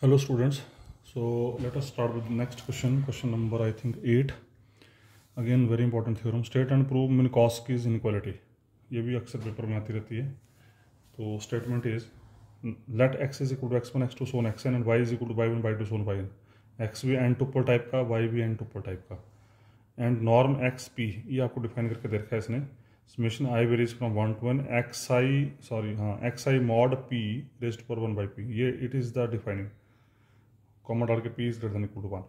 Hello students. So let us start with the next question. Question number I think 8. Again very important theorem. State and prove Minkowski's inequality. ये भी अक्सर paper में आती रहती है. तो statement is let x is equal to x1 x2 so on xn and y is equal to y1 y2 so on yn. x भी n tuple type का, y भी n tuple टाइप का. And norm x p ये आपको define करके दे रखा है इसने. Summation i varies from 1 to n x i mod p raised power 1 by p. ये it is the defining. Comma डाल के p इज greater than equal to 1.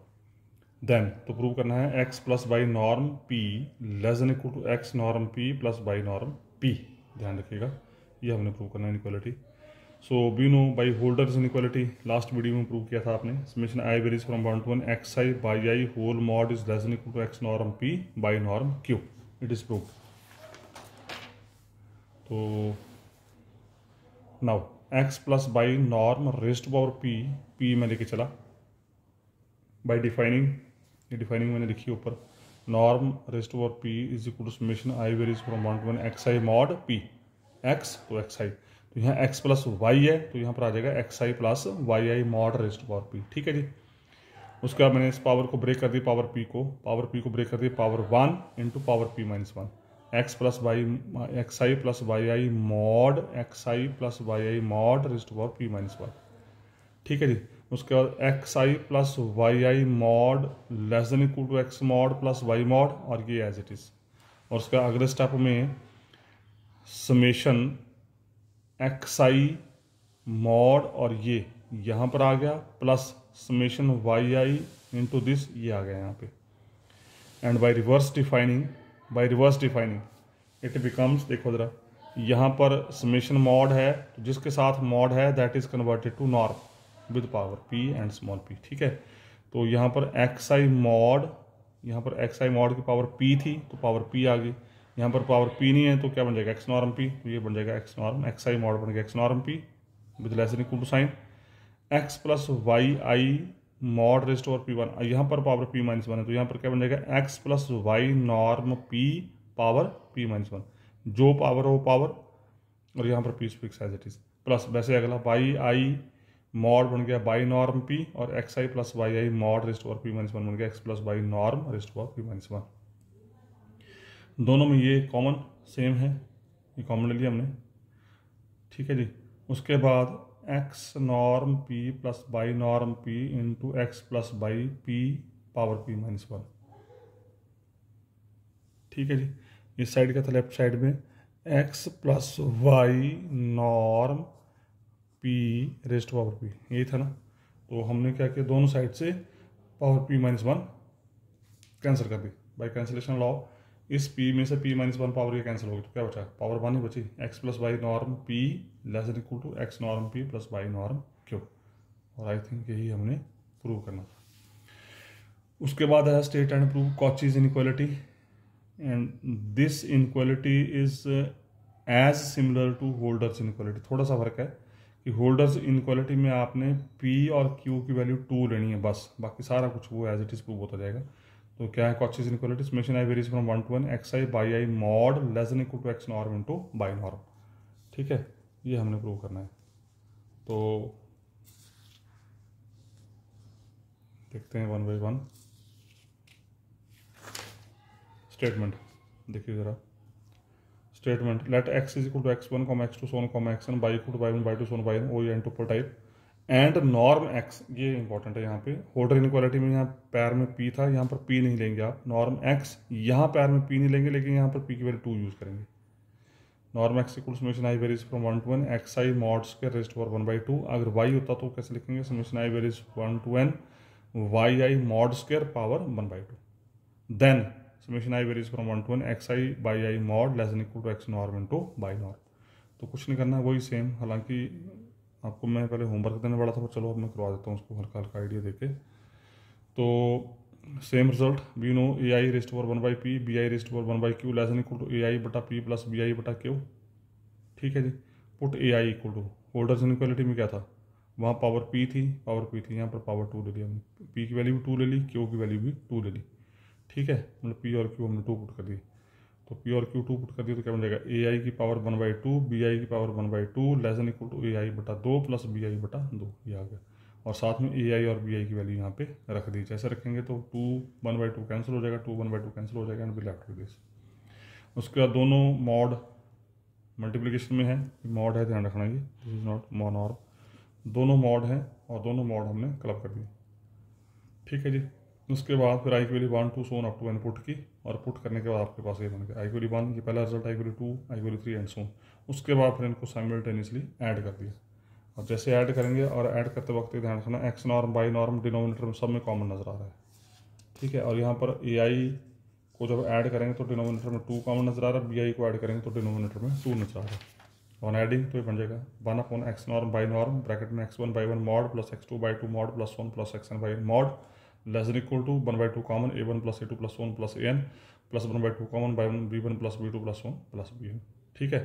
Then तो प्रूव करना है x plus by norm p less than equal to x norm p plus by norm p. ध्यान रखिएगा, ये हमने प्रूव करना है inequality. So we know by Holder's inequality last video में प्रूव किया था आपने. Summation i varies from 1 to n x i by i whole mod is less than equal to x norm p y norm q. It is prove. तो now x plus by norm raised power p में लेके चला by defining. ये defining मैंने लिखी ऊपर. Norm raised power p is equal to summation i varies from 1 to n x i mod p. x तो x i, तो यहाँ x प्लस वाई है तो यहाँ पर आ जाएगा x i plus y i mod raised power p. ठीक है जी. उसके बाद मैंने इस पावर को ब्रेक कर दी, पावर p को ब्रेक कर दी power 1 into power p minus 1. X plus y x i plus y i mod x i plus y i mod raised to power p minus 1. ठीक है जी. उसके बाद x i plus y i mod less than equal to x mod plus y mod, और ये as it is. और उसका अगले स्टेप में समेशन एक्स आई मॉड और ये यहाँ पर आ गया plus summation y i into this, ये आ गया यहाँ पे. And by reverse defining it becomes, देखो जरा, यहाँ पर समेशन मॉड है तो जिसके साथ मॉड है that is converted to norm with power p and small p. ठीक है. तो यहाँ पर एक्स आई मॉड की पावर p थी तो पावर p आ गई. यहाँ पर पावर p नहीं है तो क्या बन जाएगा एक्स नॉर्म p, तो ये बन जाएगा x norm x i mod बन गया x norm p with less than equal to sign. X plus y i mod raised power p1, यहाँ पर पावर p माइनस 1 है तो यहाँ पर क्या बन जाएगा x plus y norm p power p minus 1. जो पावर हो पावर, और यहाँ पर p fix as it is. Plus वैसे अगला वाई आई मॉड बन गया बाई नॉर्म p और x i plus y i mod raised power p minus 1 बन गया x plus y norm raised power p minus 1. दोनों में ये कॉमन सेम है, ये कॉमन ले लिया हमने. ठीक है जी. उसके बाद x norm p plus by norm p into x plus by p power p minus 1. ठीक है जी. इस साइड का था लेफ्ट साइड में x plus y norm p raised power p, यही था ना. तो हमने क्या किया, दोनों साइड से पावर p माइनस 1 कैंसिल कर दी बाई कैंसिलेशन लॉ. इस p में से p माइनस 1 पावर ये कैंसिल हो गई तो क्या बचा, पावर 1 ही बची. x plus y norm p less than equal to x norm p plus y norm q. और आई थिंक यही हमने प्रूव करना था. उसके बाद है state and prove Cauchy's inequality. And this inequality is as similar to Holder's inequality. थोड़ा सा फर्क है कि होल्डर्स इनइक्वालिटी में आपने p और q की वैल्यू 2 लेनी है बस, बाकी सारा कुछ वो एज इट इज प्रूव होता जाएगा. तो क्या है Cauchy's inequality. Summation i varies from 1 to n x i by i mod less than equal to x norm into by norm. ठीक है, ये हमने प्रूव करना है. तो देखते हैं वन बाई वन. स्टेटमेंट देखिए जरा. Statement let x is equal to x1 x2 so on xn by equal to y1 y2 so on yn o n tuple type and norm x. ये इंपॉर्टेंट है यहाँ पे. होल्डर इनइक्वालिटी में यहाँ पैर में p था, यहाँ पर p नहीं लेंगे आप. नॉर्म x यहाँ पैर में p नहीं लेंगे लेकिन यहाँ पर p की वैल्यू 2 यूज करेंगे. Norm x equal summation i varies from 1 to n x i mod square raised power 1 by 2. अगर y होता तो कैसे लिखेंगे, summation i varies 1 to n y i mod square power 1 by 2. Then summation i varies from 1 to n x i by i mod less than equal to x norm into by norm. तो कुछ नहीं करना है, वही same. हालांकि आपको मैं पहले होमवर्क देने वाला था पर चलो अब मैं करवा देता हूँ उसको हल्का हल्का आइडिया देके. तो same result. We know a i raised power 1 by p b i raised power 1 by q less than equal to a i बटा p प्लस बी आई बटा q. ठीक है जी. Put a i equal to Holder's inequality में क्या था, वहाँ power p थी, यहाँ पर पावर 2 ले लिया हमने. p की वैल्यू भी 2 ले ली, q की वैल्यू भी 2 ले ली. ठीक है, मतलब p और q हमने 2 पुट कर दिए. तो p और q 2 पुट कर दिए तो क्या बन जाएगा, ए आई की पावर 1 by 2 बी आई की power 1 by 2 less than equal to a i बटा 2 प्लस बी आई बटा 2. ये आ गया. और साथ में ए आई और बी आई की वैल्यू यहाँ पे रख दी। जैसे रखेंगे तो 2 1/2 कैंसिल हो जाएगा, 2 1/2 कैंसिल हो जाएगा and be left with this. उसके बाद दोनों मॉड मल्टीप्लिकेशन में है, मॉड है, ध्यान रखना, ये दिस इज नॉट नॉर्म, दोनों मॉड हैं और दोनों मॉड हमने क्लब कर दिए। ठीक है जी। उसके बाद फिर आई की value 1 2 so on up to n put की, और पुट करने के बाद आपके पास ये बन गया आई की वैल्यू 1, ये पहला रिजल्ट, आई की वैल्यू 2, आई की वैल्यू 3 एंड सोन। उसके बाद फिर इनको साइमल्टेनियसली ऐड कर दिया, और जैसे ऐड करेंगे और ऐड करते वक्त ध्यान रखना x norm y norm denominator में सब में कॉमन नजर आ रहा है। ठीक है, और यहाँ पर ए आई को जब ऐड करेंगे तो डिनोमिनेटर में 2 कॉमन नजर आ रहा है, बी आई को ऐड करेंगे तो डिनोमिनेटर में 2 नजर आ रहा है। ऑन एडिंग तो ये बन जाएगा 1/x norm y norm bracket में x1/1 mod plus x2/2 mod plus 1 plus xn/n mod less than equal to 1/2 common a1 plus a2 plus 1 plus an plus 1/2 common by b1 plus b2 plus 1 plus bn। ठीक है,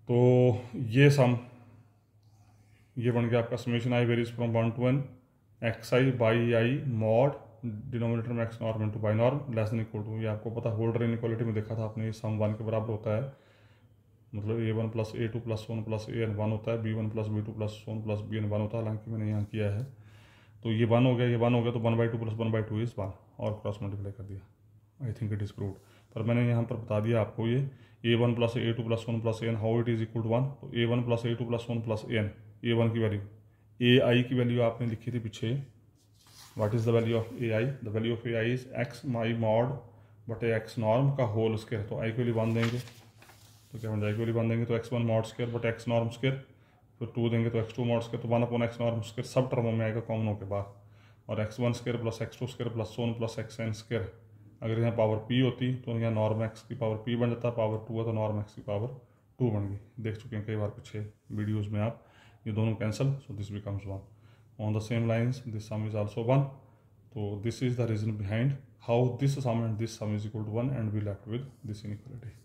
तो ये सम ये बन गया आपका summation i varies from 1 to n xi by i mod denominator में x norm into by norm less than equal to, ये आपको पता होल्डर इनइक्वालिटी में देखा था आपने, ये सम 1 के बराबर होता है, मतलब a1 plus a2 plus 1 plus an 1 होता है, b1 plus b2 plus 1 plus bn 1 होता है, हालांकि मैंने यहाँ किया है तो ये 1 हो गया, ये 1 हो गया, तो 1/2 प्लस 1/2 इज 1 और क्रॉस मल्टीप्लाई कर दिया। I think it is proved, पर मैंने यहाँ पर बता दिया आपको ये a1 plus a2 plus 1 plus an how it is equal to 1, तो a1 plus a2 plus 1 plus an, a1 की वैल्यू, ai की वैल्यू आपने लिखी थी पीछे, what is the value of ai, the value of ai is x my mod बटे x norm का whole square, तो आई की वैल्यू 1 देंगे तो क्या बन जाएगी, वैल्यू 1 देंगे तो x1 mod square but x norm square, फिर 2 देंगे तो x2 मॉड स्क्वायर, तो 1/x नॉर्म स्क्वायर सब टर्मों में आएगा कॉमन होकर बाहर, और x1 square plus x2 square plus 1 plus xn square, अगर यहाँ पावर p होती तो यहाँ नॉर्म x की पावर p बन जाता, पावर 2 है तो नॉर्म x की पावर 2 बन गई। देख चुके हैं कई बार पीछे वीडियोज़ में आप, ये दोनों cancel, so this becomes 1 on the same lines, this sum is also 1, तो this is the reason behind how this sum and this sum is equal to 1 and we left with this inequality.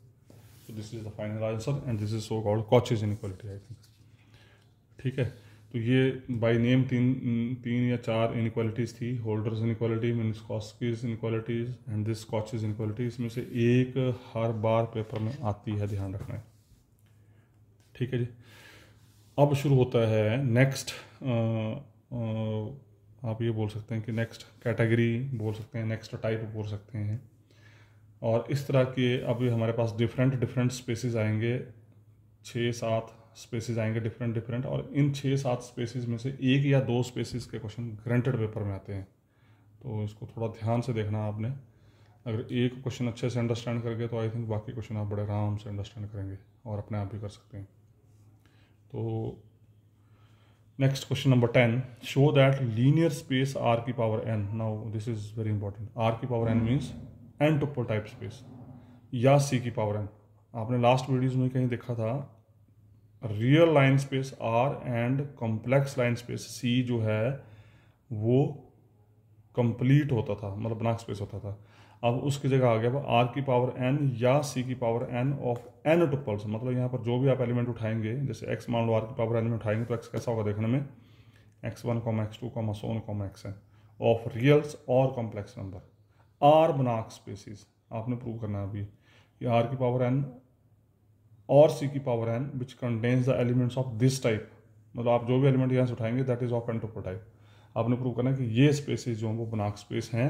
So this is the final answer and this is so called Cauchy's inequality I think। ठीक है, तो ये by name तीन या 4 inequalities थी, Holder's inequality, Minkowski's inequalities and this Cauchy's inequality, इसमें से एक हर बार पेपर में आती है, ध्यान रखना है। ठीक है जी, अब शुरू होता है नेक्स्ट, आप ये बोल सकते हैं कि नेक्स्ट कैटेगरी बोल सकते हैं, नेक्स्ट टाइप बोल सकते हैं, और इस तरह के अब हमारे पास डिफरेंट स्पेसिस आएंगे, 6-7 स्पेसिस आएंगे डिफरेंट, और इन 6-7 स्पेसिस में से 1 या 2 स्पेसिस के क्वेश्चन ग्रांटेड पेपर में आते हैं, तो इसको थोड़ा ध्यान से देखना आपने। अगर एक क्वेश्चन अच्छे से अंडरस्टैंड कर गए तो आई थिंक बाकी क्वेश्चन आप बड़े आराम से अंडरस्टैंड करेंगे और अपने आप भी कर सकते हैं। तो next question number 10, show that linear space r की power n, now this is very important, r की power n means n tuple type space या c की पावर n। आपने लास्ट वीडियोज में कहीं देखा था real line space r and complex line space c जो है वो कंप्लीट होता था, मतलब ब्लैंक स्पेस होता था। अब उसकी जगह आ गया r की पावर n या c की power n of n tuples, मतलब यहाँ पर जो भी आप एलिमेंट उठाएंगे, जैसे x मान लो r की पावर n में उठाएंगे तो x कैसा होगा देखने में, x1, x2, so on, xn of reals और complex number, R Banach spaces आपने प्रूव करना है अभी कि आर की पावर n और c की power n which contains the elements of this type, मतलब आप जो भी एलिमेंट यहाँ से उठाएंगे that is of n tuple type. आपने प्रूव करना है कि ये स्पेसिस जो वो बनाक स्पेस हैं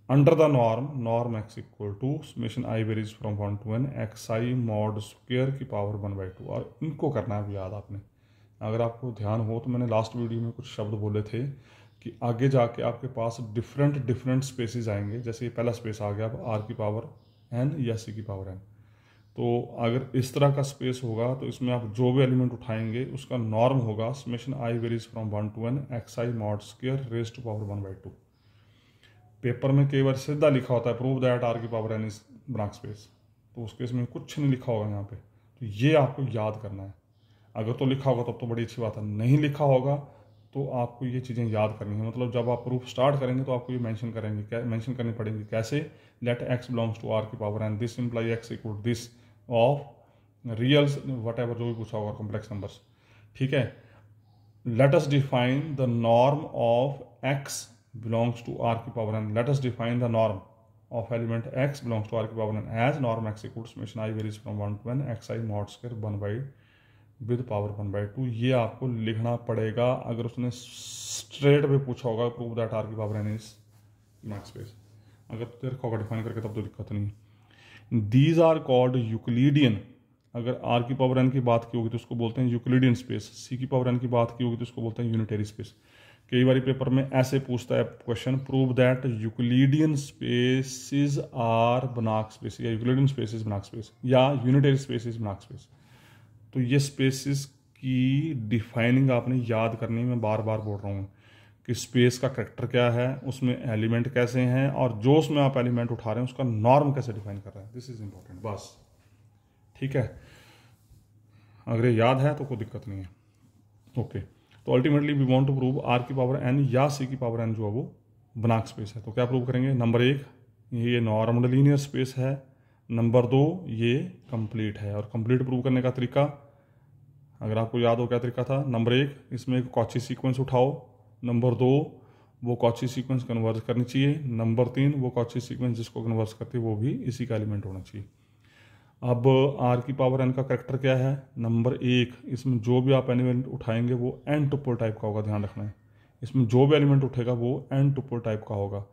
under the norm x equal to summation i varies from 1 to n xi mod square की पावर 1/2, और इनको करना है याद आपने। अगर आपको ध्यान हो तो मैंने लास्ट वीडियो में कुछ शब्द बोले थे कि आगे जाके आपके पास डिफरेंट स्पेसिस आएंगे, जैसे ये पहला स्पेस आ गया अब r की पावर n या c की पावर n, तो अगर इस तरह का स्पेस होगा तो इसमें आप जो भी एलिमेंट उठाएंगे उसका नॉर्म होगा summation i varies from 1 to n xi mod square raise to power 1/2। Paper में कई बार सीधा लिखा होता है प्रूव दैट r की power n is blank space, तो उस केस में कुछ नहीं लिखा होगा यहाँ पे, तो ये आपको याद करना है। अगर तो लिखा होगा तब तो बड़ी अच्छी बात है, नहीं लिखा होगा तो आपको ये चीज़ें याद करनी है, मतलब जब आप प्रूफ स्टार्ट करेंगे तो आपको ये मेंशन करनी पड़ेंगी, कैसे, let x belongs to r की power n, this imply x equal this of reals whatever जो भी पूछा होगा कॉम्प्लेक्स नंबर्स। ठीक है, let us define the norm of x belongs to r की power n, let us define the norm of element x belongs to r की power n as norm x equal summation i varies from 1 to n xi mod square 1/2 with power 1/2। ये आपको लिखना पड़ेगा। अगर उसने straight पे पूछा होगा प्रूव दैट आर की power N is max space, अगर तेरे को डिफाइन करके तब तो दिक्कत नहीं है। These are called Euclidean. अगर आर की पावर एन की बात की होगी तो उसको बोलते हैं यूक्लिडियन स्पेस, सी की पावर एन की बात की होगी तो उसको बोलते हैं यूनिटरी स्पेस। कई बार पेपर में ऐसे पूछता है question, prove that Euclidean spaces are Banach space, या यूक्लिडियन स्पेसिस बनाक स्पेस, या यूनिटरी स्पेसिस बनाक स्पेस। तो ये स्पेसिस की डिफाइनिंग आपने याद करनी, मैं बार बार बोल रहा हूँ कि स्पेस का करेक्टर क्या है, उसमें एलिमेंट कैसे हैं, और जो उसमें आप एलिमेंट उठा रहे हैं उसका नॉर्म कैसे डिफाइन कर रहे हैं। दिस इज इंपॉर्टेंट बस, ठीक है। अगर ये याद है तो कोई दिक्कत नहीं है। ओके, तो ultimately we want to prove R की पावर एन या सी की पावर एन जो है वो बनाक स्पेस है। तो क्या प्रूव करेंगे? नंबर 1 ये नॉर्मल लीनियर स्पेस है, नंबर 2 ये कंप्लीट है। और कंप्लीट प्रूव करने का तरीका अगर आपको याद हो क्या तरीका था, नंबर 1 इसमें एक कॉची सीक्वेंस उठाओ, नंबर 2 वो कॉची सीक्वेंस कन्वर्ज करनी चाहिए, नंबर 3 वो कॉची सीक्वेंस जिसको कन्वर्ज करती है वो भी इसी का एलिमेंट होना चाहिए। अब आर की पावर एन का करेक्टर क्या है? नंबर 1 इसमें जो भी आप एलिमेंट उठाएंगे वो एन टुपल टाइप का होगा, ध्यान रखना है। इसमें जो भी एलिमेंट उठेगा वो एन टुपल टाइप का होगा,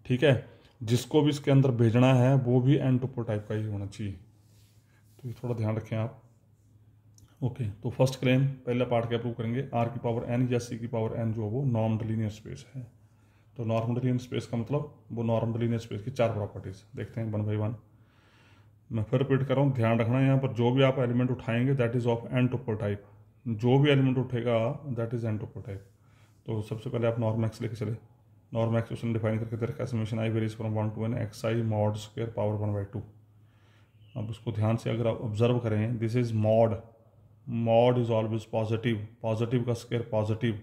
ठीक है। जिसको भी इसके अंदर भेजना है वो भी एन टुपल टाइप का ही होना चाहिए। तो ये थोड़ा ध्यान रखें आप। ओके, तो फर्स्ट क्लेम पहला पार्ट क्या प्रूव करेंगे? आर की पावर एन या सी की पावर एन जो वो नॉर्मल लीनियर स्पेस है। तो नॉर्मल लीनियर स्पेस का मतलब वो नॉर्मल लीनियर स्पेस की 4 प्रॉपर्टीज देखते हैं 1 by 1। मैं फिर रिपीट कर रहा हूँ, ध्यान रखना है यहाँ पर जो भी आप एलिमेंट उठाएंगे that is of n tuple type. जो भी एलिमेंट उठेगा that is n tuple type. तो सबसे पहले आप नॉर्म एक्स लेके चले। नॉर्म एक्स उसने डिफाइन करके दे रखा है summation i varies from 1 to n x i mod square power 1/2। अब उसको ध्यान से अगर आप ऑब्जर्व करें, this is mod, mod is always positive, positive का स्क्वायर पॉजिटिव,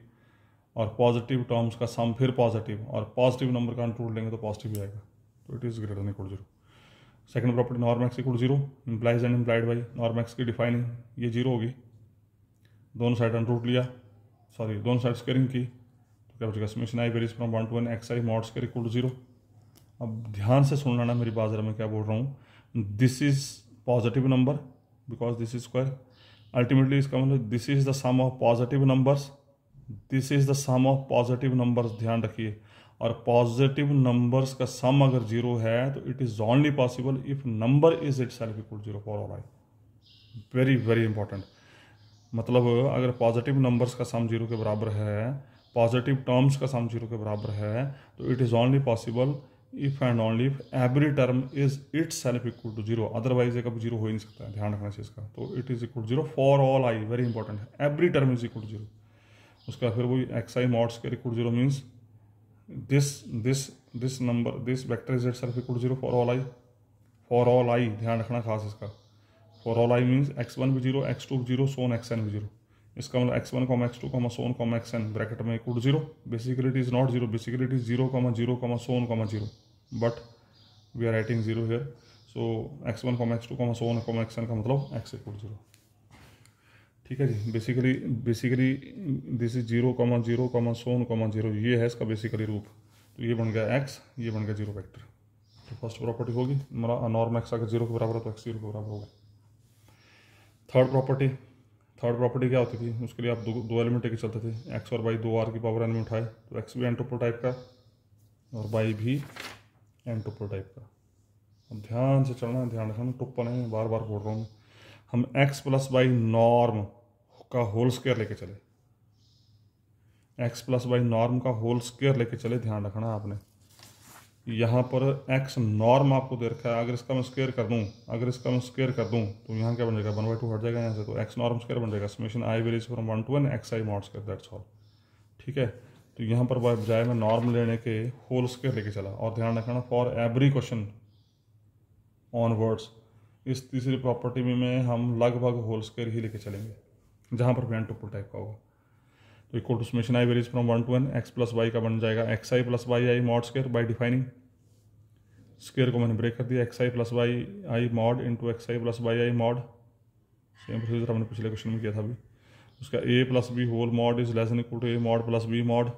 और पॉजिटिव टर्म्स का सम फिर पॉजिटिव, और पॉजिटिव नंबर का रूट लेंगे तो पॉजिटिव ही आएगा। तो it is greater than equal 0। Second property norm x equal 0 implies and implied by norm x की डिफाइनिंग ये 0 होगी, दोनों साइड रूट लिया, सॉरी दोनों साइड स्क्वायरिंग की, तो क्या बचेगा? Summation i varies from 1 to n x i mod square equal 0। अब ध्यान से सुन लेना मेरी बात, जरा मैं क्या बोल रहा हूँ। This is positive number because this is square, ultimately इसका मतलब this is the sum of positive numbers, this is the sum of positive numbers, ध्यान रखिए। और पॉजिटिव नंबर्स का सम अगर 0 है तो it is only possible if number is itself equal 0 for all i. Very very important. मतलब अगर positive numbers का सम 0 के बराबर है, पॉजिटिव टर्म्स का सम 0 के बराबर है, तो it is only possible if and only if every term is itself equal to 0, otherwise ये कभी 0 हो ही नहीं सकता है, ध्यान रखना चाहिए इसका। तो it is equal 0 for all i, very important है, एवरी टर्म इज इक्वल 0। उसका फिर वही x i mod square equal 0 means this number this vector is itself equal 0 for all I, for all आई ध्यान रखना खास इसका। For all I means x1 भी 0, x2 भी 0, सोन xn भी 0। इसका मतलब x1, x2, so on, xn bracket में equal 0। Basically it is not 0, basically it is 0, 0, so on, 0, but we are writing 0 here. So x1, x2, so on, xn का मतलब x equal 0, ठीक है जी। बेसिकली दिस इज 0, 0, सोन, 0, ये है इसका बेसिकली रूप। तो ये बन गया x, ये बन गया 0 वेक्टर। तो फर्स्ट प्रॉपर्टी होगी हमारा नॉर्म एक्स अगर 0 के बराबर है तो x 0 के बराबर होगा। थर्ड प्रॉपर्टी क्या होती थी? उसके लिए आप दो एलिमेंट लेके चलते थे, एक्स और वाई, 2 आर की पावर एन में उठाए तो एक्स भी एन टुपल टाइप का और वाई भी एन टुपल टाइप का। अब ध्यान से चलना, ध्यान रखना, टुप्पल है, बार बार बोल रहा हूँ। हम एक्स प्लस वाई नॉर्म का होल स्क्वायर लेके चले, एक्स प्लस वाई नॉर्म का होल स्क्वायर लेके चले, ध्यान रखना आपने। यहाँ पर x नॉर्म आपको दे रखा है, अगर इसका मैं स्क्वायर कर दूँ तो यहाँ क्या बन जाएगा? 1/2 हट जाएगा यहाँ से, तो x नॉर्म स्क्वायर बन जाएगा summation i varies from 1 to n x i mod square, that's all, ठीक है। तो यहाँ पर बजाय मैं नॉर्म लेने के होल स्क्वायर लेके चला। और ध्यान रखना फॉर एवरी क्वेश्चन ऑनवर्ड्स इस तीसरी प्रॉपर्टी में हम लगभग होल स्क्वायर ही लेके चलेंगे जहाँ पर भी टुपल टाइप का होगा। तो equal to summation i varies from 1 to n x plus y का बन जाएगा x i plus y i mod square by defining square को मैंने ब्रेक कर दिया, x i plus y i mod into x i plus y i mod, same procedure हमने पिछले question में किया था अभी। उसका a plus b whole mod is less than equal to a mod plus B mod,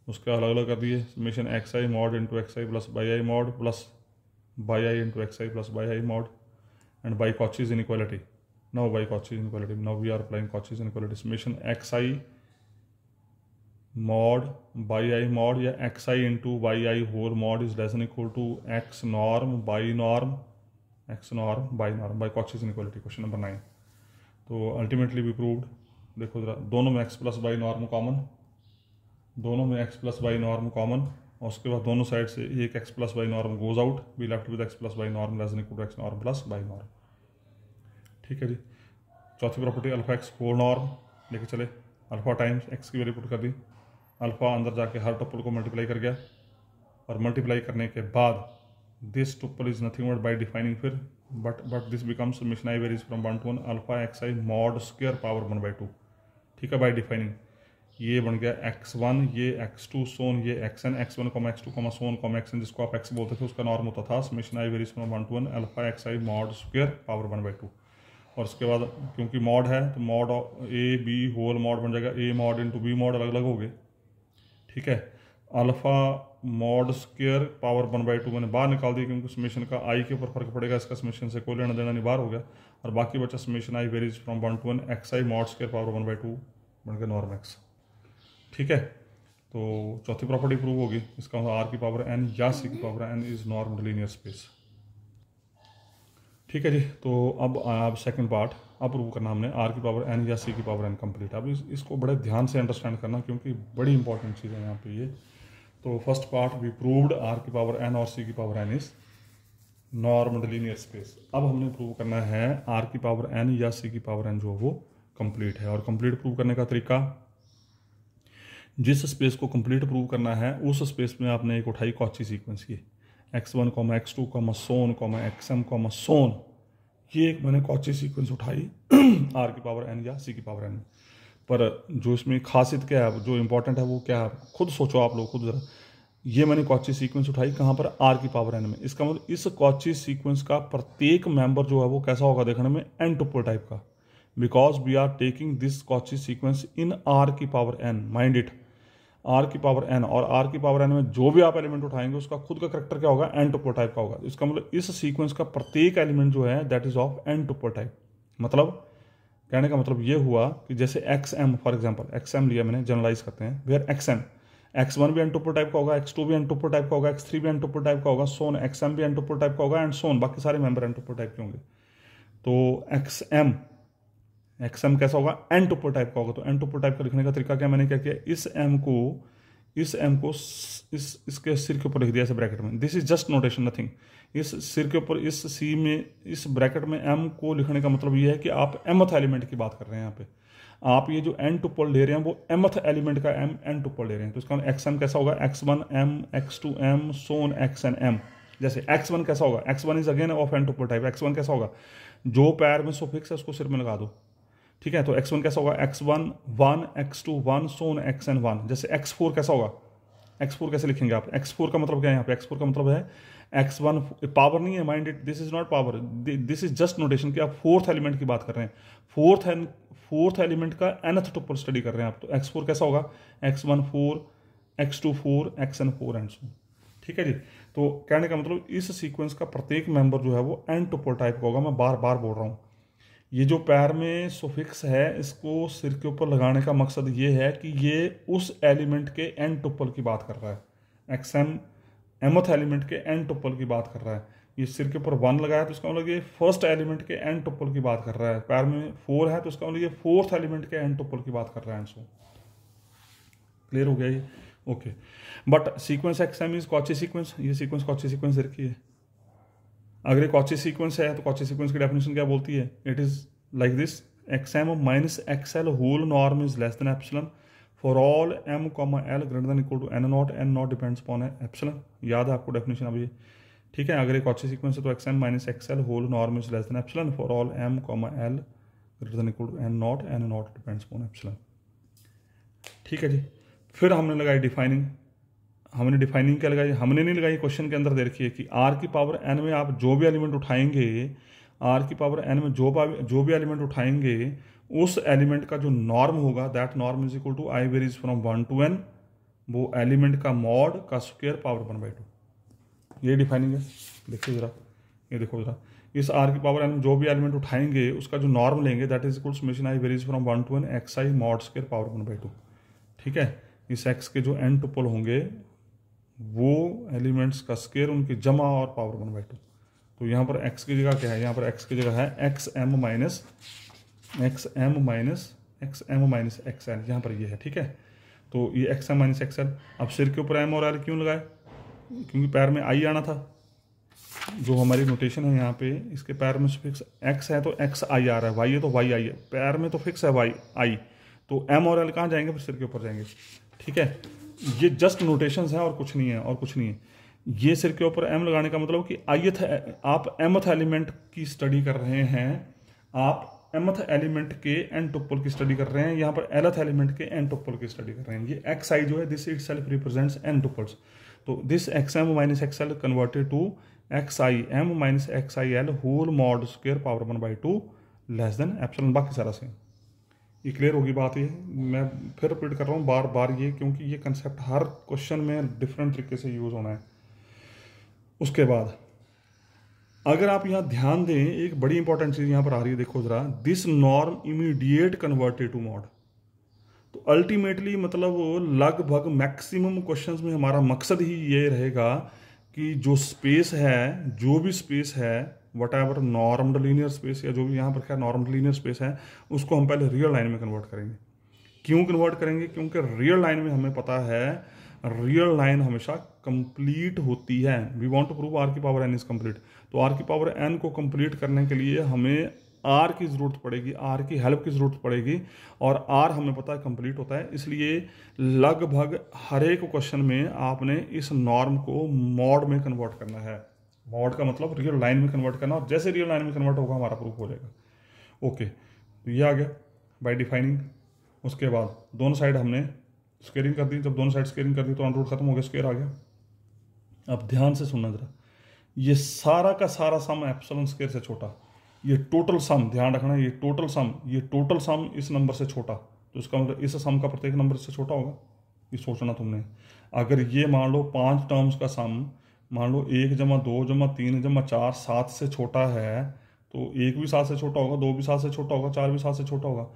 उसका अलग अलग कर दिए summation x i mod into x i plus y i mod plus y i into x i plus y i mod and by Cauchy's inequality. Now by Cauchy's inequality, now we are applying Cauchy's inequality, summation x i mod y i mod या x i into y i whole mod is less than equal to x norm y norm by Cauchy's inequality, question number 9। तो ultimately we proved, देखो जरा, दोनों में x plus by norm common, दोनों में x plus by norm common, और उसके बाद दोनों साइड से एक x plus by norm goes out, we left with x plus by norm less than equal to x norm plus by norm. ठीक है जी। चौथी property, alpha x whole norm लेके चले, अल्फा टाइम्स एक्स की value put कर दी, alpha अंदर जाके हर टुपल को मल्टीप्लाई कर गया, और मल्टीप्लाई करने के बाद this tuple is nothing but by defining फिर but this becomes summation i varies from 1 to 1 alpha x i mod square power 1/2। ठीक है, बाई डिफाइनिंग ये बन गया x1, ये x2 सोन, ये xn, x1, x2, so on, xn, जिसको आप x बोलते थे उसका नॉर्म होता था summation i varies from 1 to 1 alpha x i mod square power 1/2। और उसके बाद क्योंकि मॉड है तो mod a b whole mod बन जाएगा, a mod into b mod अलग अलग हो गए। ठीक है, अल्फा मॉड स्क्वायर पावर 1/2 मैंने बाहर निकाल दी क्योंकि समेशन का आई के ऊपर फर्क पड़ेगा, इसका समेशन से कोई लेना देना नहीं, बाहर हो गया, और बाकी बचा summation i varies from 1 to 1 x i mod square power 1/2 बन गया नॉर्म एक्स। ठीक है, तो चौथी प्रॉपर्टी प्रूव होगी, इसका मतलब आर की पावर एन या सी की power N is norm linear space. ठीक है जी। तो अब सेकंड पार्ट अब प्रूव करना हमने आर की पावर एन या सी की पावर एन कंप्लीट। अब इसको बड़े ध्यान से अंडरस्टैंड करना क्योंकि बड़ी इंपॉर्टेंट चीज़ है यहाँ पे ये। तो first part we proved R की पावर एन और सी की power N is norm linear space. अब हमने प्रूव करना है आर की पावर एन या सी की पावर एन जो वो कंप्लीट है। और कंप्लीट प्रूव करने का तरीका, जिस स्पेस को कंप्लीट प्रूव करना है उस स्पेस में आपने एक उठाई कॉची सीक्वेंस की x1, x2, सोन, xm, सोन, ये एक मैंने कॉची सीक्वेंस उठाई आर की पावर एन या सी की पावर एन। पर जो इसमें खासियत क्या है, जो इंपॉर्टेंट है वो क्या है, खुद सोचो आप लोग खुद जरा। ये मैंने कॉची सीक्वेंस उठाई कहाँ पर, आर की पावर एन में। इसका मतलब इस कॉची सीक्वेंस का प्रत्येक मेंबर जो है वो कैसा होगा देखने में, एन टुपल टाइप का, because we are taking this Cauchy sequence in R की power n. Mind it, R की पावर एन, और आर की पावर एन में जो भी आप एलिमेंट उठाएंगे उसका खुद का करेक्टर क्या होगा, एन टुपल टाइप का होगा। इसका मतलब इस सीक्वेंस का प्रत्येक एलिमेंट जो है that is of n tuple type. मतलब कहने का मतलब ये हुआ कि जैसे x m, for example x m लिया मैंने, जनरलाइज करते हैं, वेयर एक्स एम, x1 भी एन टुपल टाइप का होगा, x2 भी एन टुपल टाइप का होगा, x3 भी एन टुपल टाइप का होगा, सोन xm भी एन टुपल टाइप का होगा, एंड सोन बाकी सारे मेंबर एन टुपल टाइप के होंगे। तो xm कैसा होगा, एन टुपल टाइप का होगा। तो एन टुपल टाइप का लिखने का तरीका क्या, मैंने क्या किया, इस m को इसके सिर के ऊपर लिख दिया ऐसे ब्रैकेट में। This is just notation, nothing. इस सिर के ऊपर, इस सी में, इस ब्रैकेट में m को लिखने का मतलब ये है कि आप mth एलिमेंट की बात कर रहे हैं यहाँ पे। आप ये जो n टुपल ले रहे हैं वो mth एलिमेंट का n टुपल ले रहे हैं। तो इसका xm कैसा होगा, x1 m, x2 m, सोन xn m। जैसे x1 कैसा होगा, x1 is again of n tuple type. x1 कैसा होगा, जो पैर में सुफिक्स है उसको सिर में लगा दो। ठीक है, तो x1 कैसा होगा, x1 1, x2 1, सोन xn 1। जैसे x4 कैसा होगा, x4 कैसे लिखेंगे आप, x4 का मतलब क्या है यहाँ पे, x4 का मतलब है x1 पावर नहीं है, mind it, this is not power, this is just notation कि आप फोर्थ एलिमेंट की बात कर रहे हैं, फोर्थ एलिमेंट का nth टुपल स्टडी कर रहे हैं आप। तो x4 कैसा होगा, x1 4, x2 4, xn 4 and so. ठीक है जी। तो कहने का मतलब इस सीक्वेंस का प्रत्येक मेंबर जो है वो n टुपल टाइप का होगा। मैं बार बार बोल रहा हूँ, ये जो पैर में सुफिक्स है इसको सिर के ऊपर लगाने का मकसद ये है कि ये उस एलिमेंट के n टुपल की बात कर रहा है, xm mth एलिमेंट के n टुपल की बात कर रहा है। ये सिर के ऊपर 1 लगाया तो इसका मतलब ये फर्स्ट एलिमेंट के n टुपल की बात कर रहा है। पैर में 4 है तो इसका मतलब ये फोर्थ एलिमेंट के n टुपल की बात कर रहा है। सो क्लियर हो गया ये, okay. But sequence xm is Cauchy sequence, ये सीक्वेंस कॉची सीक्वेंस रखी है। अगर ये कॉची सीक्वेंस है तो कॉची सीक्वेंस की डेफिनेशन क्या बोलती है, it is like this, xm minus xl whole norm is less than epsilon for all m, l greater than equal to n naught, n naught depends upon epsilon. याद है आपको definition अभी, ठीक है। अगर ये कॉची सीक्वेंस है तो xm minus xl whole norm is less than epsilon for all m, l greater than equal to n naught depends upon epsilon. ठीक है जी। फिर हमने लगाई डिफाइनिंग। हमने डिफाइनिंग क्या लगाई, हमने नहीं लगाई, क्वेश्चन के अंदर दे रखी है कि आर की पावर एन में आप जो भी एलिमेंट उठाएंगे, आर की पावर एन में जो भी एलिमेंट उठाएंगे उस एलिमेंट का जो नॉर्म होगा that norm is equal to i varies from 1 to n, वो एलिमेंट का मॉड का स्क्वायर पावर 1/2। ये डिफाइनिंग है। देखिए जरा, ये देखो जरा, इस आर की पावर एन जो भी एलिमेंट उठाएंगे उसका जो नॉर्म लेंगे that is equal summation i varies from 1 to n x i mod square power 1/2। ठीक है, इस एक्स के जो एन टुपल होंगे वो एलिमेंट्स का स्क्वायर उनकी जमा और पावर 1/2। तो यहाँ पर एक्स की जगह क्या है, यहाँ पर एक्स की जगह है x m minus x l, यहाँ पर ये है। ठीक है, तो ये x m minus x l. अब सिर के ऊपर एम और एल क्यों लगाए, क्योंकि पैर में आई आना था। जो हमारी नोटेशन है यहाँ पे, इसके पैर में फिक्स एक्स है तो एक्स आई आ रहा है, वाई है तो वाई आई है, पैर में तो फिक्स है वाई आई, तो एम और एल कहाँ जाएंगे, फिर सिर के ऊपर जाएंगे। ठीक है, ये जस्ट नोटेशन है और कुछ नहीं है, और कुछ नहीं है। ये सिर के ऊपर एम लगाने का मतलब कि आईथ आप एमथ एलिमेंट की स्टडी कर रहे हैं, आप एमथ एलिमेंट के एन टुपल की स्टडी कर रहे हैं, यहाँ पर एलथ एलिमेंट के एन टुपल की स्टडी कर रहे हैं। ये एक्स आई जो है this itself represents n tuples. तो this x m minus x l converted to x i m minus x i l whole mod square power 1/2 less than epsilon. बाकी सारा सेम। ये क्लियर होगी बात। ये मैं फिर रिपीट कर रहा हूँ बार बार ये, क्योंकि ये कंसेप्ट हर क्वेश्चन में डिफरेंट तरीके से यूज होना है। उसके बाद अगर आप यहाँ ध्यान दें, एक बड़ी इंपॉर्टेंट चीज यहाँ पर आ रही है, देखो जरा, this norm immediate converted to mod. तो अल्टीमेटली मतलब लगभग मैक्सिमम क्वेश्चंस में हमारा मकसद ही ये रहेगा कि जो स्पेस है, जो भी स्पेस है, what ever normal linear space या जो भी यहाँ पर क्या नॉर्मल लीनियर स्पेस है, उसको हम पहले रियल लाइन में कन्वर्ट करेंगे। क्यों कन्वर्ट करेंगे, क्योंकि रियल लाइन में हमें पता है रियल लाइन हमेशा कंप्लीट होती है। We want to prove R की पावर एन इज कंप्लीट। तो आर की पावर एन को कंप्लीट करने के लिए हमें आर की जरूरत पड़ेगी, आर की हेल्प की जरूरत पड़ेगी, और आर हमें पता है कंप्लीट होता है। इसलिए लगभग हर एक क्वेश्चन में आपने इस नॉर्म को मॉड में कन्वर्ट करना है। मॉड का मतलब रियल लाइन में कन्वर्ट करना, और जैसे रियल लाइन में कन्वर्ट होगा हमारा प्रूफ हो जाएगा। ओके, तो ये आ गया बाय डिफाइनिंग। उसके बाद दोनों साइड हमने स्क्वेयरिंग कर दी। जब दोनों साइड स्क्वेयरिंग कर दी तो अंडर रूट खत्म हो गया, स्क्वेयर आ गया। अब ध्यान से सुनना जरा, ये सारा का सारा सम एप्सिलॉन स्क्वायर से छोटा, ये टोटल सम ध्यान रखना, ये टोटल सम इस नंबर से छोटा, तो इसका मतलब इस सम का प्रत्येक नंबर से छोटा होगा। ये सोचना तुमने। अगर ये मान लो 5 टर्म्स का सम, मान लो 1 जमा 2 जमा 3 जमा 4 7 से छोटा है, तो 1 भी 7 से छोटा होगा, 2 भी 7 से छोटा होगा, 4 भी 7 से छोटा होगा।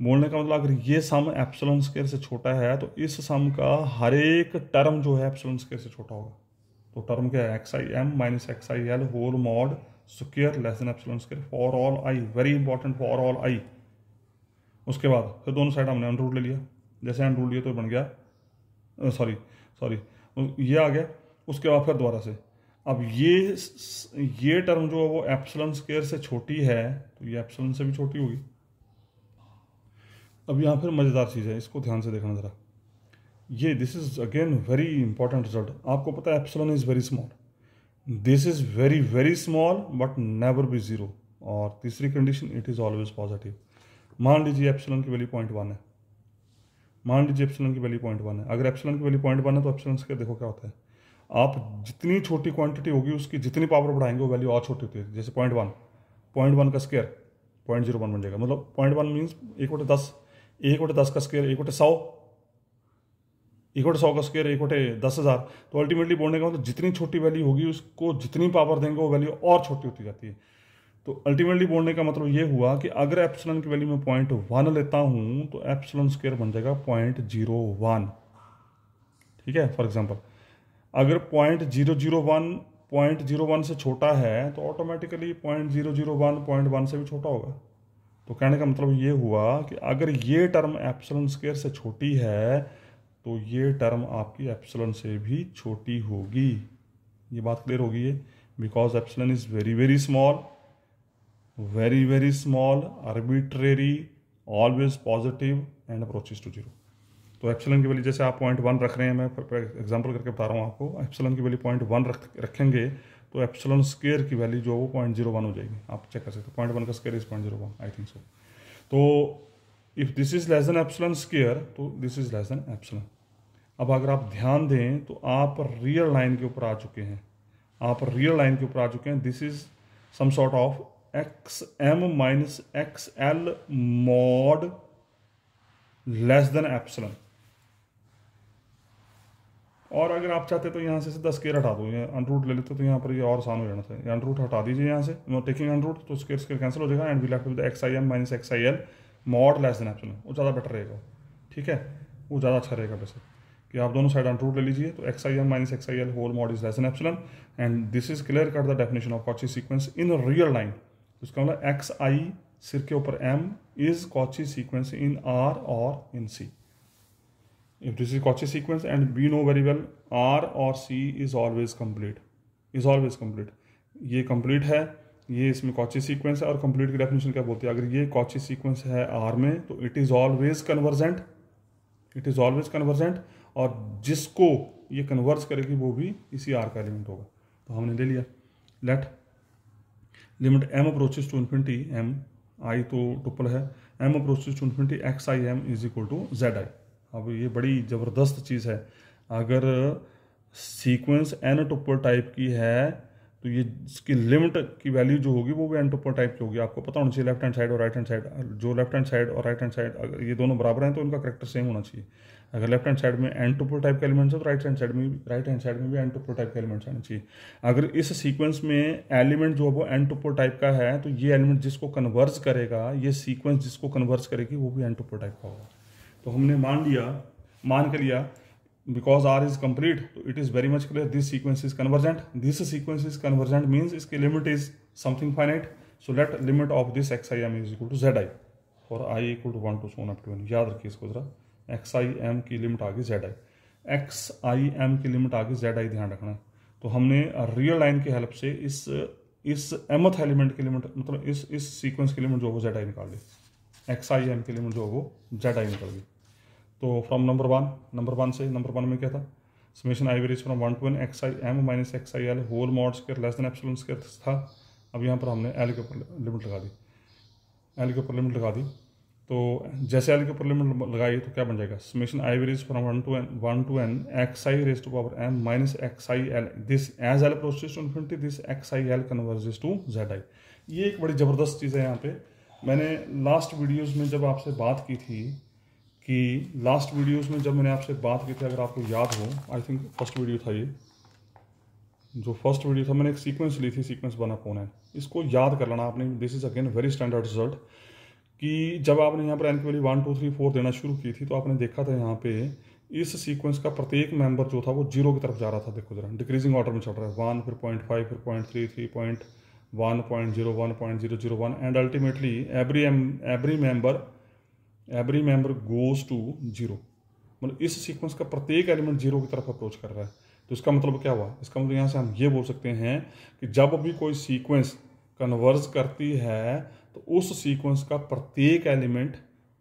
बोलने का मतलब अगर ये सम एप्सिलॉन स्क्वायर से छोटा है तो इस सम का हर एक टर्म जो है एप्सिलॉन स्क्वायर से छोटा होगा। तो टर्म क्या है, x i m minus x i l whole mod square less than epsilon square for all i. Very important, for all i. उसके बाद फिर दोनों साइड हमने अंडर रूट ले लिया। जैसे अंडर रूट लिया तो बन गया सॉरी ये आ गया। उसके बाद फिर दोबारा से, अब ये टर्म जो है वो एप्सिलॉन स्क्वायर से छोटी है, तो ये एप्सिलॉन से भी छोटी होगी। अब यहाँ फिर मज़ेदार चीज़ है, इसको ध्यान से देखना ज़रा। ये this is again very important result. आपको पता है epsilon is very small, this is very very small but never be zero. और तीसरी condition, it is always positive. मान लीजिए एप्सिलॉन की वैल्यू 0.1 है, मान लीजिए एप्सिलॉन की वैल्यू 0.1 है। अगर एप्सिलॉन की वैल्यू 0.1 है तो एप्सिलॉन स्क्वायर देखो क्या होता है, आप जितनी छोटी क्वांटिटी होगी उसकी जितनी पावर बढ़ाएंगे वो वैल्यू और छोटी होती है। जैसे 0.1 का स्क्वायर 0.01 बन जाएगा। मतलब 0.1 मीन्स 1/10, 1/10 का स्क्वायर 1/100, 1/100 का स्क्वायर 1/10,000। तो अल्टीमेटली बोलने का मतलब जितनी छोटी वैल्यू होगी उसको जितनी पावर देंगे वो वैल्यू और छोटी होती जाती है। तो अल्टीमेटली बोलने का मतलब ये हुआ कि अगर एप्सिलॉन की वैल्यू मैं 0.1 लेता हूं तो एप्सिलॉन स्क्वायर बन जाएगा 0.01। ठीक है, फॉर एग्जांपल अगर 0.001 से छोटा है तो ऑटोमेटिकली 0.001 0.1 से भी छोटा होगा। तो कहने का मतलब ये हुआ कि अगर ये टर्म एप्सिलॉन स्क्वायर से छोटी है तो ये टर्म आपकी एप्सिलॉन से भी छोटी होगी। ये बात क्लियर होगी है, because epsilon is very very small, arbitrary, always positive and approaches to zero. तो एप्सिलॉन की वैल्यू जैसे आप 0.1 रख रहे हैं, मैं एग्जांपल करके बता रहा हूँ आपको। एप्सिलॉन की वैल्यू 0.1 रखेंगे तो एप्सिलॉन स्क्वायर की वैल्यू जो वो 0.01 हो जाएगी। आप चेक कर सकते हो, 0.1 का square is 0.01, I think so. तो if this is less than epsilon square तो this is less than epsilon. अब अगर आप ध्यान दें तो आप रियल लाइन के ऊपर आ चुके हैं, this is some sort of x m minus x l mod less than epsilon. और अगर आप चाहते तो यहाँ से 10 स्केयर हटा दो, ये अनरूट ले लेते तो यहाँ पर ये और आसान हो जाना था। ये अनरूट हटा दीजिए यहाँ से, नो टेकिंग अनरूट, तो स्केयर स्केयर कैंसिल हो जाएगा and we left with x i m minus x i l mod less than epsilon. वो ज़्यादा बेटर रहेगा, ठीक है, वो ज़्यादा अच्छा रहेगा वैसे कि आप दोनों साइड अनरूट ले लीजिए। तो x i m minus x i l whole mod is less than epsilon and this is clear cut the definition of Cauchy sequence in real line. इसका मतलब एक्स आई सिर के ऊपर m is Cauchy sequence in R और in C. If this is Cauchy sequence and we know very well R और C is always complete, is always complete, ये complete है, ये इसमें Cauchy sequence है। और complete की definition क्या बोलती है, अगर ये Cauchy sequence है R में तो it is always convergent, it is always convergent, और जिसको ये converge करेगी वो भी इसी R का एलिमेंट होगा। तो हमने ले लिया। let limit m approaches to infinity, m i तो टुपल है, m approaches to infinity x i m is equal to z i। अब ये बड़ी ज़बरदस्त चीज़ है, अगर सीक्वेंस एन टुपल टाइप की है तो ये इसकी लिमिट की वैल्यू जो होगी वो भी एन टुपल टाइप की होगी। आपको पता होना चाहिए लेफ्ट हैंड साइड और राइट हैंड साइड, जो लेफ्ट हैंड साइड और राइट हैंड साइड अगर ये दोनों बराबर हैं तो उनका करेक्टर सेम होना चाहिए। अगर लेफ्ट हैंड साइड में एन टुपल टाइप के एलिमेंट्स है तो राइट हैंड साइड में भी एन टुपल टाइप के एलिमेंट्स आने चाहिए। अगर इस सीक्वेंस में एलिमेंट जो है वो एन टुपल टाइप का है तो ये एलिमेंट जिसको कन्वर्ज करेगा, ये सीक्वेंस जिसको कन्वर्ज करेगी वो भी एन टुपल टाइप का होगा। तो हमने मान के लिया बिकॉज आर इज कंप्लीट तो it is very much clear this sequence is convergent. This sequence is convergent means इसकी limit is something finite. So let limit of this x i m is equal to z i और i equal to 1 to so on up to n। याद रखिए इसको जरा, x i m की limit आ गई Z i, x i m की limit आ गई Z I, ध्यान रखना है। तो हमने रियल लाइन की हेल्प से इस एमथ एलिमेंट की लिमिट मतलब इस सीक्वेंस की लिमिट जो वो जेड आई निकाल ली, एक्स आई एम की लिमिट जो वो जेड आई निकल गई। तो फ्रॉम नंबर वन से नंबर वन में क्या था, summation i varies from 1 to n x i m minus x i l whole mod square less than epsilon square था। अब यहाँ पर हमने एल के ऊपर लिमिट लगा दी, एल के ऊपर लिमिट लगा दी। तो जैसे एल के ऊपर लिमिट लगाई तो क्या बन जाएगा, summation i varies from 1 to n x i raise to power m minus x i l this as l approaches to infinity this x i l converges to z i. ये एक बड़ी ज़बरदस्त चीज़ है। यहाँ पे मैंने लास्ट वीडियोज़ में जब आपसे बात की थी अगर आपको याद हो, आई थिंक फर्स्ट वीडियो था ये, जो फर्स्ट वीडियो था मैंने एक सीक्वेंस ली थी, सीक्वेंस बना कौन है, इसको याद कर लेना आपने। This is again very standard result कि जब आपने यहाँ पर एन की वैल्यू 1 2 3 4 देना शुरू की थी तो आपने देखा था यहाँ पे इस सीक्वेंस का प्रत्येक मेंबर जो था वो 0 की तरफ जा रहा था। देखो जरा डिक्रीजिंग ऑर्डर में चल रहा है, 1 फिर 0.5 फिर 0.3 3.1 0.0 1.001 and ultimately every member goes to 0। मतलब इस सीक्वेंस का प्रत्येक एलिमेंट 0 की तरफ अप्रोच कर रहा है। तो इसका मतलब क्या हुआ, इसका मतलब यहाँ से हम ये बोल सकते हैं कि जब भी कोई सीक्वेंस कन्वर्ज करती है तो उस सीक्वेंस का प्रत्येक एलिमेंट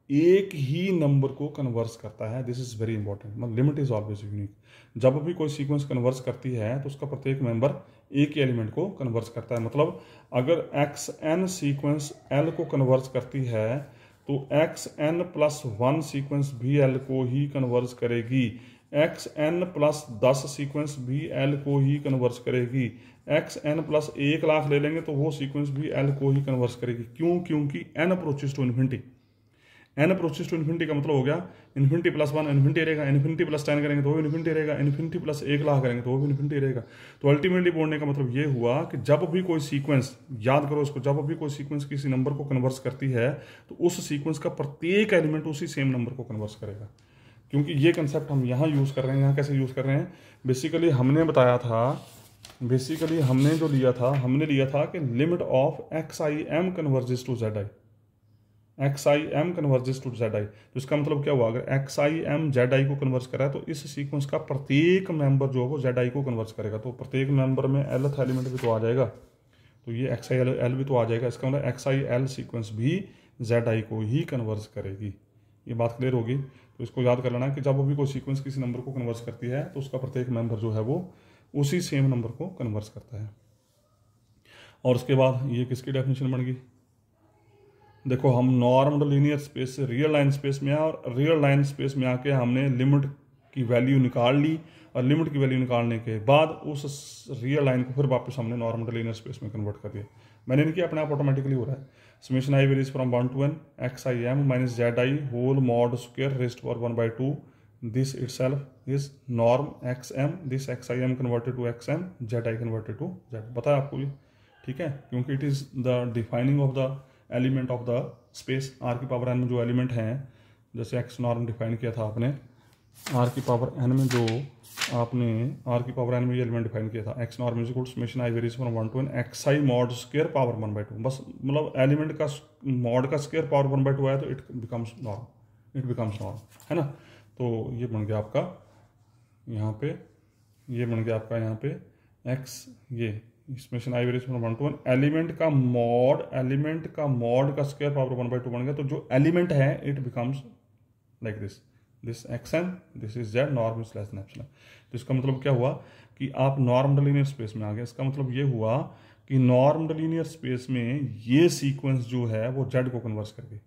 एक ही नंबर को कन्वर्ज करता है। दिस इज वेरी इंपॉर्टेंट, मतलब लिमिट इज ऑलवेज यूनिक। जब भी कोई सीक्वेंस कन्वर्ज करती है तो उसका प्रत्येक मेंबर एक ही एलिमेंट को कन्वर्ज करता है। मतलब अगर एक्स एन सीक्वेंस एल को कन्वर्ज करती है तो एक्स एन प्लस 1 सीक्वेंस भी एल को ही कन्वर्ज करेगी, एक्स एन प्लस 10 सीक्वेंस भी एल को ही कन्वर्ज करेगी, एक्स एन प्लस 1 लाख ले लेंगे तो वो सीक्वेंस भी एल को ही कन्वर्ज करेगी। क्यों? क्योंकि N approaches to infinity, N approaches to infinity का मतलब हो गया इन्फिनिटी प्लस 1 इन्फिनिटी रहेगा, इन्फिनिटी प्लस 10 करेंगे तो वो इन्फिनिटी रहेगा, इन्फिनिटी प्लस 1 लाख करेंगे तो वो भी इन्फिनिटी रहेगा। तो अल्टीमेटली बोलने का मतलब ये हुआ कि जब भी कोई सीक्वेंस, याद करो इसको, जब भी कोई सीक्वेंस किसी नंबर को कन्वर्स करती है तो उस सीक्वेंस का प्रत्येक एलिमेंट उसी सेम नंबर को कन्वर्स करेगा। क्योंकि ये कंसेप्ट हम यहाँ यूज़ कर रहे हैं। यहाँ कैसे यूज़ कर रहे हैं, बेसिकली हमने बताया था, बेसिकली हमने जो लिया था कि limit of x i m converges to z i, x i m converges to z i. तो इसका मतलब क्या हुआ, अगर x i m z i को कन्वर्स करा है तो इस सीक्वेंस का प्रत्येक मेंबर जो है वो जेड आई को कन्वर्स करेगा। तो प्रत्येक मेंबर में एलथ एलिमेंट भी तो आ जाएगा, तो ये एक्स आई एल भी तो आ जाएगा। इसका मतलब एक्स आई एल सीक्वेंस भी जेड आई को ही कन्वर्स करेगी। ये बात क्लियर होगी। तो इसको याद कर लेना कि जब भी कोई सीक्वेंस किसी नंबर को कन्वर्स करती है तो उसका प्रत्येक मेंबर जो है वो उसी सेम नंबर को कन्वर्स करता है। और उसके बाद ये किसकी डेफिनेशन बन गई, देखो हम नॉर्मल लीनियर स्पेस से रियल लाइन स्पेस में आए और रियल लाइन स्पेस में आके हमने लिमिट की वैल्यू निकाल ली और लिमिट की वैल्यू निकालने के बाद उस रियल लाइन को फिर वापस हमने नॉर्मल लीनियर स्पेस में कन्वर्ट कर दिया। मैंने नहीं किया, अपने आप ऑटोमेटिकली हो रहा है। Summation i varies from 1 to n x i m minus z i whole mod square raised to power 1/2 this itself is norm xm, this xim converted to xm, zi converted to z, पता है आपको ये, ठीक है, क्योंकि it is the defining of the element of the space. R की power N में जो एलिमेंट हैं, जैसे एक्स नॉर्म डिफाइन किया था आपने, आर की पावर एन में जो आपने आर की पावर एन में ये एलिमेंट डिफाइन किया था, x norm is equal to summation i varies from 1 to n x i mod square power 1/2, बस मतलब एलिमेंट का मॉड का स्क्वायर पावर 1/2 आया तो it becomes norm, it becomes norm, है ना। तो ये बन गया आपका यहाँ पे, ये बन गया आपका यहाँ पे एक्स, ये summation i varies from 1 to n element का मॉड का स्क्वायर पावर 1/2 बन गया। तो जो एलिमेंट है it becomes like this xm, this is z, norm is less than epsilon. तो इसका मतलब क्या हुआ कि आप नॉर्मड लीनियर स्पेस में आ गए। इसका मतलब ये हुआ कि नॉर्मड लीनियर स्पेस में ये सीक्वेंस जो है वो z को कन्वर्स कर गई,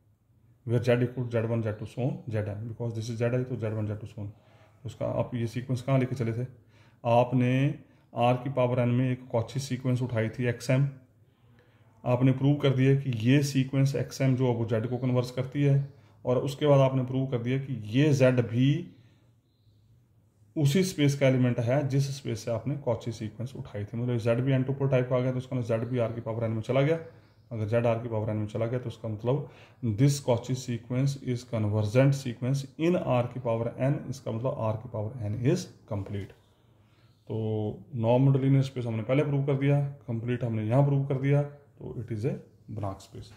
वेयर z इक्वल z1 z2 so on zn, because this is zi तो z1 z2 so on। तो उसका आप ये सीक्वेंस कहाँ लेके चले थे, आपने r की पावर n में एक कॉची सीक्वेंस उठाई थी xm, आपने प्रूव कर दिया कि ये सीक्वेंस xm जो वो z को कन्वर्स करती है, और उसके बाद आपने प्रूव कर दिया कि ये z भी उसी स्पेस का एलिमेंट है जिस स्पेस से आपने कॉची सीक्वेंस उठाई थी। मतलब z भी n2 टाइप का आ गया, तो उसका z भी r की पावर n में चला गया। अगर z r की पावर n में चला गया तो उसका मतलब this Cauchy sequence is convergent sequence in r की पावर n, इसका मतलब r की पावर n इज कंप्लीट। तो नॉर्मल लीनियर स्पेस हमने पहले प्रूव कर दिया, कंप्लीट हमने यहाँ प्रूव कर दिया, तो इट इज़ ए बनाक स्पेस।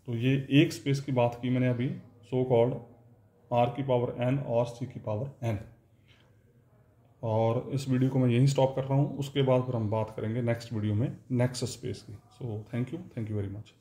तो ये एक स्पेस की बात की मैंने अभी, सो कॉल्ड r की पावर n और c की पावर n। और इस वीडियो को मैं यहीं स्टॉप कर रहा हूँ, उसके बाद फिर हम बात करेंगे नेक्स्ट वीडियो में नेक्स्ट स्पेस की। So thank you very much.